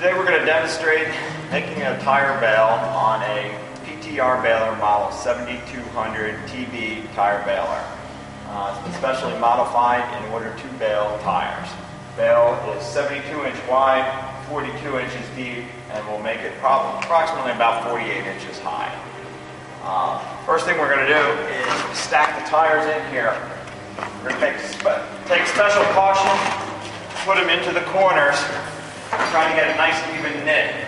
Today we're going to demonstrate making a tire bale on a TR Baler model 7200 TB Tire Baler. It's been specially modified in order to bale tires. Bale is 72-inch wide, 42 inches deep, and will make it approximately about 48 inches high. First thing we're going to do is stack the tires in here. We're going to take special caution, put them into the corners, trying to get a nice even knit.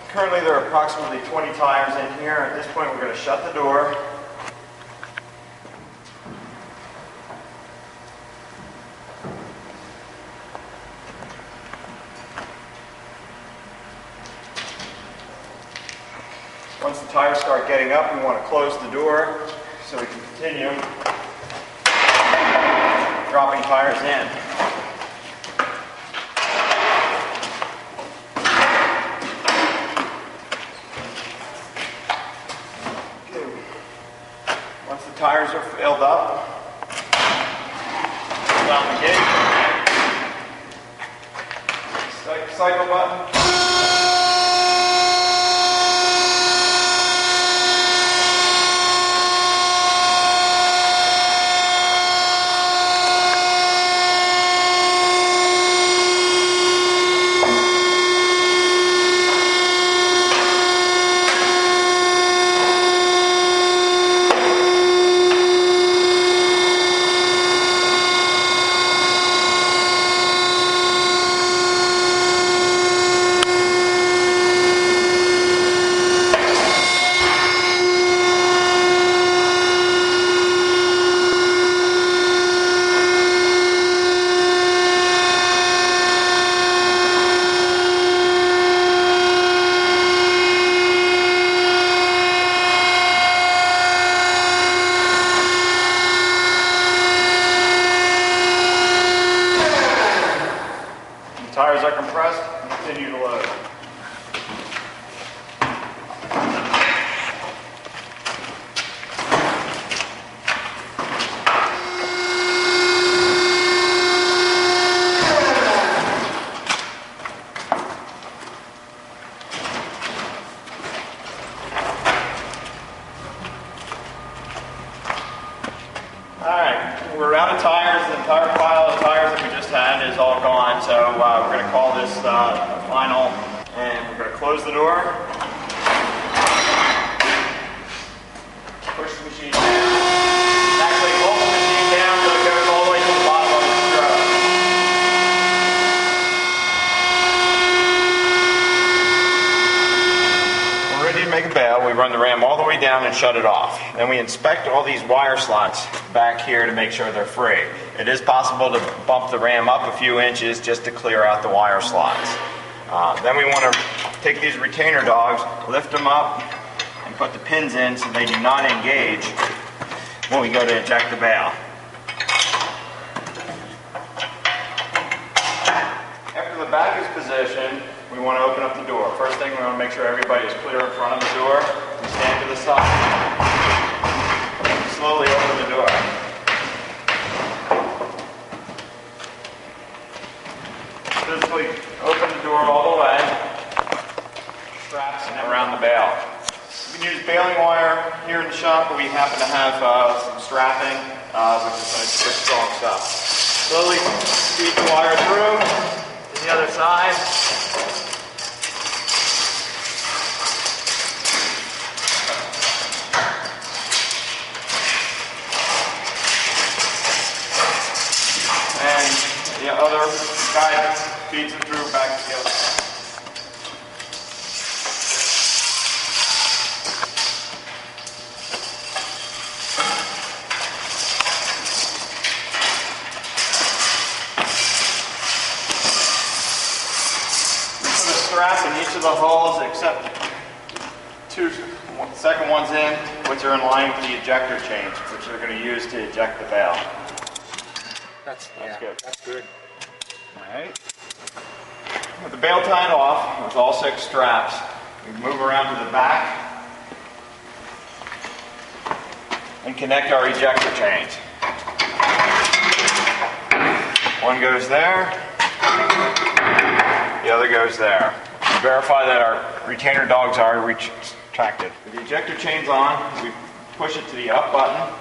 Currently there are approximately 20 tires in here. At this point we're going to shut the door. Once the tires start getting up, we want to close the door so we can continue dropping tires in. Once the tires are filled up, pull down the gate, cycle button. Tires are compressed, continue to load. Alright, we're out of tires. The entire pile of tires that we just had is all gone, so we're going to call this final, and we're going to close the door, push the machine down, and actually hold the machine down so it goes all the way to the bottom of the stroke. We're ready to make a bale. We run the ram all the way down and shut it off. Then we inspect all these wire slots back here to make sure they're free. It is possible to bump the ram up a few inches just to clear out the wire slots. Then we want to take these retainer dogs, lift them up, and put the pins in so they do not engage when we go to eject the bale. After the back is positioned, we want to open up the door. First thing, we want to make sure everybody is clear in front of the door. We stand to the side. Slowly open the door. some strapping, which is good strong stuff. Slowly feed the wire through to the other side. And the other guide feeds it through back to the other side. Strap in each of the holes except two second ones in, which are in line with the ejector chains, which we're going to use to eject the bale. That's good. That's good. Alright. With the bale tied off with all 6 straps, we move around to the back and connect our ejector chains. One goes there, the other goes there. Verify that our retainer dogs are retracted. With the ejector chains on, we push it to the up button.